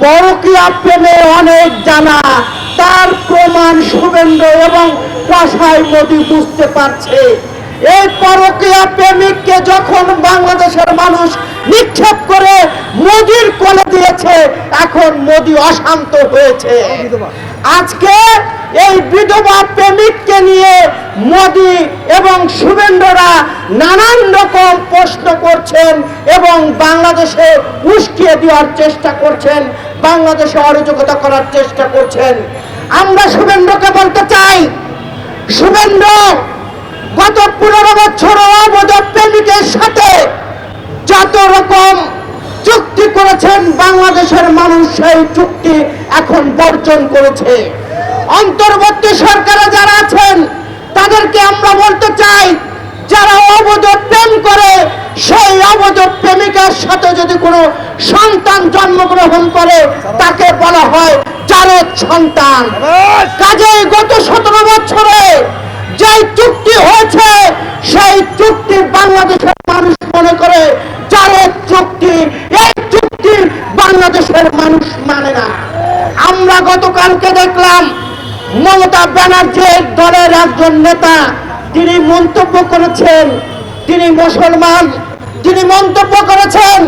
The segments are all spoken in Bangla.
পরকীয়া প্রেমে অনেক জানা, তার প্রমাণ শুভেন্দু এবং কসাই মোদি বুঝতে পারছে। এই পরকীয়া প্রেমিককে যখন বাংলাদেশের মানুষ নিক্ষেপ করে মোদির কোলে দিয়েছে, এখন মোদি অশান্ত হয়েছে। আজকে এই বিধবা প্রেমিককে নিয়ে মোদি এবং শুভেন্দুরা নানান রকম প্রশ্ন করছেন এবং বাংলাদেশে উস্কিয়ে দেওয়ার চেষ্টা করছেন, বাংলাদেশে অরাজকতা করার চেষ্টা করছেন। আমরা শুভেন্দুকে বলতে চাই, শুভেন্দু গত 15 বছর অবৈধ প্রেমিকের সাথে যত রকম চুক্তি করেছেন বাংলাদেশের মানুষ সেই চুক্তি এখন বর্জন করেছে। অন্তর্বর্তী সরকারে যারা আছেন তাদেরকে আমরা বলতে চাই, যারা অবৈধ প্রেম করে সেই অবৈধ প্রেমিকার সাথে যদি কোনো সন্তান জন্মগ্রহণ করে তাকে বলা হয় জারজ সন্তান। কাজেই গত 17 বছরে যে চুক্তি হয়েছে সেই চুক্তি বাংলাদেশের মানুষ মনে করে জারজ চুক্তি। এই চুক্তি বাংলাদেশের মানুষ মানে না। আমরা গতকালকে দেখলাম মমতা ব্যানার্জির দলের একজন নেতা তিনি মন্তব্য করেছেন, তিনি মুসলমান, তিনি মন্তব্য করেছেন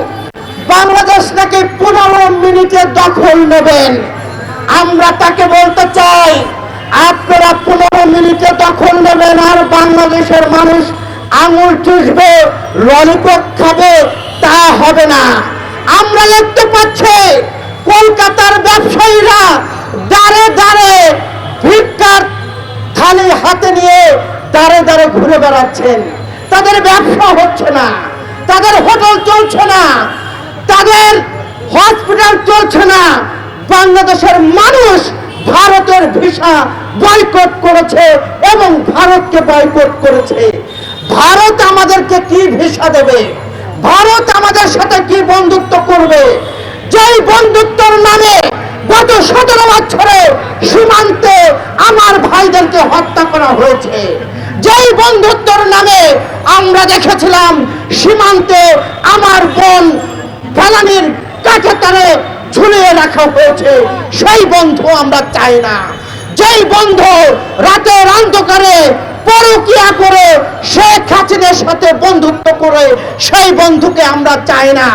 বাংলাদেশ নাকি 15 মিনিটে দখল নেবেন। আমরা তাকে বলতে চাই, আপনারা 15 মিনিটে দখল নেবেন আর বাংলাদেশের মানুষ আঙুল চুষবে, ললিপপ খাবে, তা হবে না। আমরা দেখতে পাচ্ছি কলকাতার ব্যবসায়ীরা দাঁড়ে দাঁড়ে ভিক্ষার থালি হাতে নিয়ে দাঁড়ে দাঁড়ে ঘুরে বেড়াচ্ছেন। তাদের ব্যবসা হচ্ছে না, তাদের হোটেল চলছে না, তাদের হসপিটাল চলছে না। বাংলাদেশের মানুষ ভারতের ভিসা বয়কট করেছে এবং ভারতকে বয়কট করেছে। ভারত আমাদেরকে কি ভিসা দেবে? ভারত আমাদের সাথে কি বন্ধুত্ব করবে? যেই বন্ধুত্বর নামে গত 17 বছরে সীমান্তে আমার ভাইদেরকে হত্যা করা হয়েছে, যেই বন্ধুত্বর নামে আমরা দেখেছিলাম সীমান্তে আমার বোন ফেলানির কাছে তারে ঝুলিয়ে রাখা হয়েছে, সেই বন্ধু আমরা চাই না। যেই বন্ধু রাতের অন্ধকারে পরকীয়া করে শেখ হাসিনার সাথে বন্ধুত্ব করে সেই বন্ধুকে আমরা চাই না।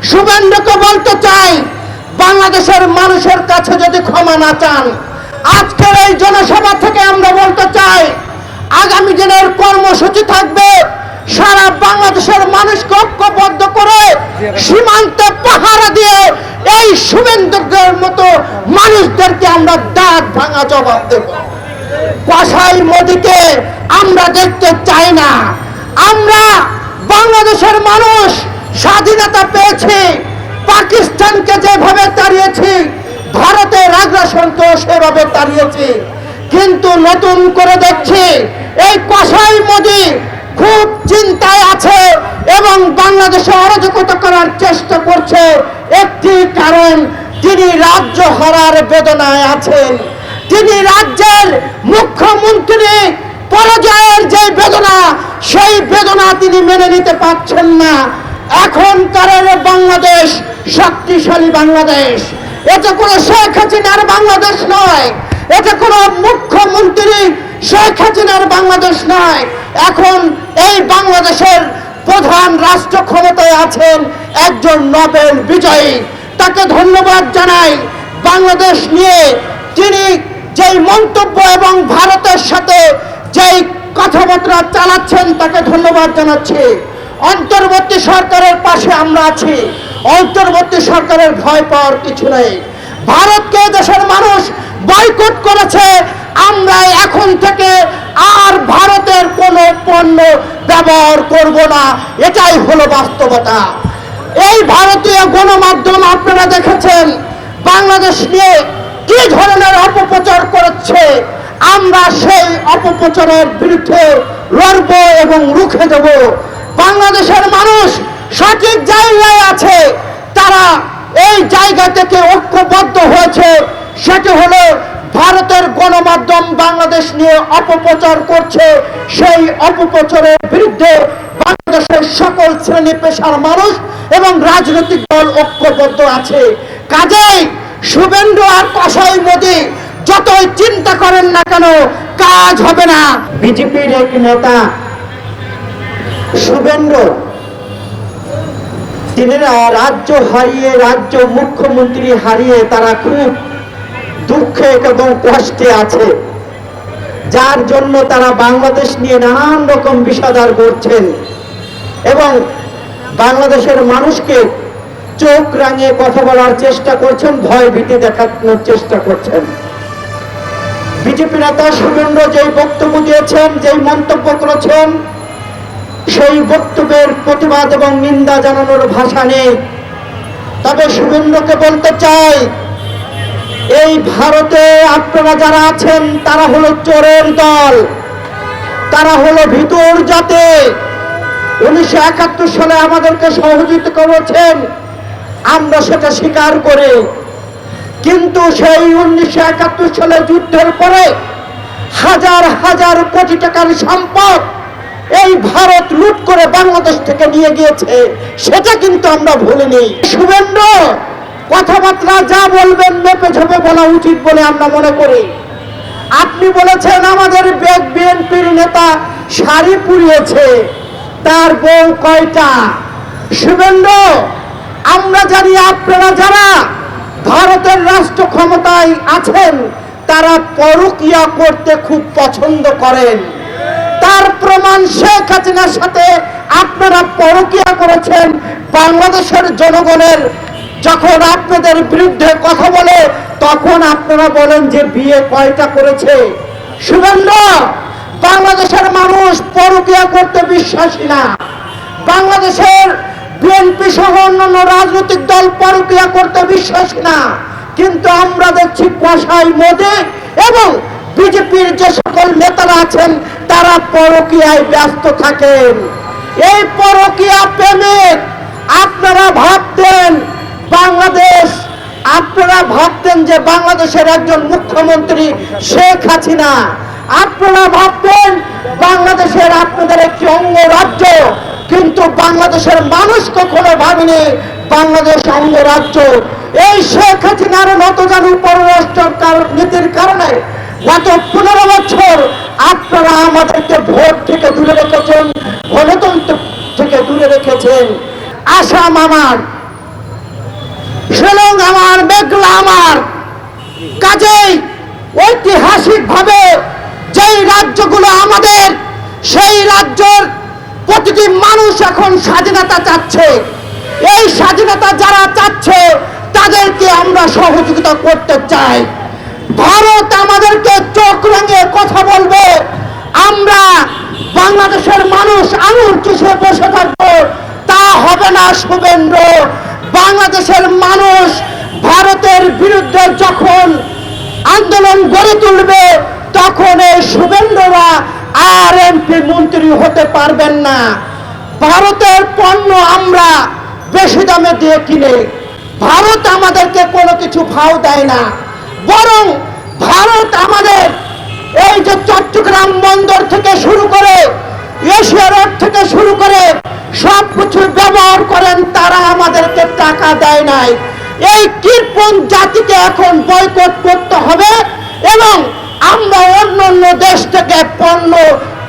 শুভেন্দুকে বলতে চাই, বাংলাদেশের মানুষের কাছে যদি ক্ষমা না চান, আজকের এই জনসভা থেকে আমরা বলতে চাই আগামী দিনের কর্মসূচি থাকবে সারা বাংলাদেশের মানুষকে ঐক্যবদ্ধ করে সীমান্তে পাহারা দিয়ে এই শুভেন্দুদের মতো মানুষদেরকে আমরা দাঁত ভাঙা জবাব দেব। কসাই মোদিকে আমরা দেখতে চাই না। আমরা বাংলাদেশের মানুষ স্বাধীনতা পেয়েছি, পাকিস্তানকে যেভাবে তাড়িয়েছি ভারতের আগ্রাসনকে সেভাবে তাড়িয়েছি, কিন্তু নতুন করে দেখছি এই কসাই মোদি খুব চিন্তায় আছে এবং বাংলাদেশে অরাজকতা করার চেষ্টা করছে। একটি কারণ, তিনি রাজ্য হারার বেদনায় আছেন। তিনি রাজ্যের মুখ্যমন্ত্রী পরাজয়ের যে বেদনা, সেই বেদনা তিনি মেনে নিতে পারছেন না। এখনকার বাংলাদেশ শক্তিশালী বাংলাদেশ, এটা কোনো শেখ হাসিনার বাংলাদেশ নয়, এটা কোনো মুখ্যমন্ত্রী শেখ হাসিনার বাংলাদেশ নয়। এখন এই বাংলাদেশের প্রধান রাষ্ট্র ক্ষমতায় আছেন একজন নোবেল বিজয়ী, তাকে ধন্যবাদ জানাই। বাংলাদেশ নিয়ে তিনি যেই মন্তব্য এবং ভারতের সাথে যেই কথাবার্তা চালাচ্ছেন তাকে ধন্যবাদ জানাচ্ছি। অন্তর্বর্তী সরকারের পাশে আমরা আছি, অন্তর্বর্তী সরকারের ভয় পাওয়ার কিছু নেই। ভারতকে দেশের মানুষ বয়কট করেছে, আমরা এখন থেকে আর ভারতের কোনো পণ্য ব্যবহার করব না, এটাই হলো বাস্তবতা। এই ভারতীয় গণমাধ্যম আপনারা দেখেছেন বাংলাদেশ নিয়ে কি ধরনের অপপ্রচার করছে। আমরা সেই অপপ্রচারের বিরুদ্ধে লড়ব এবং রুখে দেব। বাংলাদেশের মানুষ সঠিক জায়গায় আছে, তারা এই জায়গা থেকে ঐক্যবদ্ধ হয়েছে। সেটি হলো ভারতের গণমাধ্যম বাংলাদেশ নিয়ে অপপ্রচার করছে, সেই অপপ্রচারের বিরুদ্ধে বাংলাদেশের সকল শ্রেণী পেশার মানুষ এবং রাজনৈতিক দল ঐক্যবদ্ধ আছে। কাজেই শুভেন্দু আর কসাই মোদি যতই চিন্তা করেন না কেন কাজ হবে না। বিজেপির এক নেতা শুভেন্দু, তিনিরা রাজ্য হারিয়ে, রাজ্য মুখ্যমন্ত্রী হারিয়ে তারা খুব দুঃখে এবং কষ্টে আছে, যার জন্য তারা বাংলাদেশ নিয়ে নানান রকম বিষাদার করছেন এবং বাংলাদেশের মানুষকে চোখ রাঙিয়ে কথা বলার চেষ্টা করছেন, ভয় ভীতি দেখানোর চেষ্টা করছেন। বিজেপি নেতা শুভেন্দু যেই বক্তব্য দিয়েছেন, যেই মন্তব্য করেছেন, সেই বক্তব্যের প্রতিবাদ এবং নিন্দা জানানোর ভাষা নেই। তবে শুভেন্দুকে বলতে চাই, এই ভারতে আপনারা যারা আছেন তারা হলো চোরের দল, তারা হলো ভিতর জাতি। 1971 সালে আমাদেরকে সহযোগিতা করেছেন, আমরা সেটা স্বীকার করি, কিন্তু সেই 1971 সালে যুদ্ধের পরে হাজার হাজার কোটি টাকার সম্পদ এই ভারত লুট করে বাংলাদেশ থেকে নিয়ে গিয়েছে, সেটা কিন্তু আমরা ভুলিনি। শুভেন্দু কথাবার্তা যা বলবেন মেপে ঝেপে বলা উচিত বলে আমরা মনে করি। আপনি বলেছেন আমাদের বিএনপির নেতা শাড়ি পুড়িয়েছে, তার বউ কয়টা? শুভেন্দু, আমরা জানি আপনারা যারা ভারতের রাষ্ট্র ক্ষমতায় আছেন তারা পরকীয়া করতে খুব পছন্দ করেন। তার প্রমাণ শেখ হাসিনার সাথে আপনারা পরকীয়া করেছেন। বাংলাদেশের জনগণের যখন আপনাদের বিরুদ্ধে কথা বলে তখন আপনারা বলেন যে বিয়ে কয়টা করেছে। শুভেন্দু, বাংলাদেশের মানুষ পরকীয়া করতে বিশ্বাসী না। বাংলাদেশের বিএনপি সহ অন্যান্য রাজনৈতিক দল পরকীয়া করতে বিশ্বাসী না, কিন্তু আমরা দেখছি কসাই মোদি এবং বিজেপির যে সকল নেতারা আছেন তারা পরকীয়ায় ব্যস্ত থাকেন। এই পরকীয়া প্রেমিক আপনারা ভাবতেন যে বাংলাদেশের একজন মুখ্যমন্ত্রী শেখ হাসিনা, আপনারা ভাবতেন বাংলাদেশের আপনাদের একটি অঙ্গরাজ্য, কিন্তু বাংলাদেশের মানুষ কখনো ভাবেনি বাংলাদেশ অঙ্গরাজ্য। এই শেখ হাসিনার নতজানু পররাষ্ট্র নীতির কারণে গত 15 বছর আপনারা আমাদেরকে ভোট থেকে দূরে রেখেছেন, গণতন্ত্র থেকে দূরে রেখেছেন। আসাম আমার, শিলং আমার, মেঘলা আমার। কাজেই ঐতিহাসিক ভাবে যেই রাজ্যগুলো আমাদের, সেই রাজ্যের প্রতিটি মানুষ এখন স্বাধীনতা চাচ্ছে। এই স্বাধীনতা যারা চাচ্ছে তাদেরকে আমরা সহযোগিতা করতে চাই। ভারত আমাদেরকে চোখ রাঙিয়ে কথা বলবে, আমরা বাংলাদেশের মানুষ আঙুল চুষে বসে থাকবো, তা হবে না শুভেন্দু। বাংলাদেশের মানুষ ভারতের বিরুদ্ধে যখন আন্দোলন গড়ে তুলবে তখন এই শুভেন্দুরা আর এমপি মন্ত্রী হতে পারবেন না। ভারতের পণ্য আমরা বেশি দামে দিয়ে কিনে, ভারত আমাদেরকে কোনো কিছু ভাও দেয় না, বরং ভারত আমাদের এই যে চট্টগ্রাম বন্দর থেকে শুরু করে এশিয়া রোড থেকে শুরু করে সব কিছু ব্যবহার করেন, তারা আমাদেরকে টাকা দেয় নাই। এই কৃপণ জাতিকে এখন বয়কট করতে হবে এবং আমরা অন্য অন্য দেশ থেকে পণ্য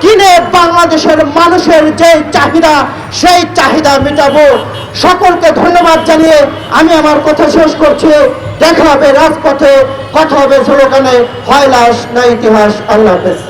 কিনে বাংলাদেশের মানুষের যে চাহিদা সেই চাহিদা মেটাবো। সকলকে ধন্যবাদ জানিয়ে আমি আমার কথা শেষ করছি। দেখা হবে রাজপথে, কথা হবে স্লোগানে, হয় লাশ না ইতিহাস। আল্লাহ হাফেজ।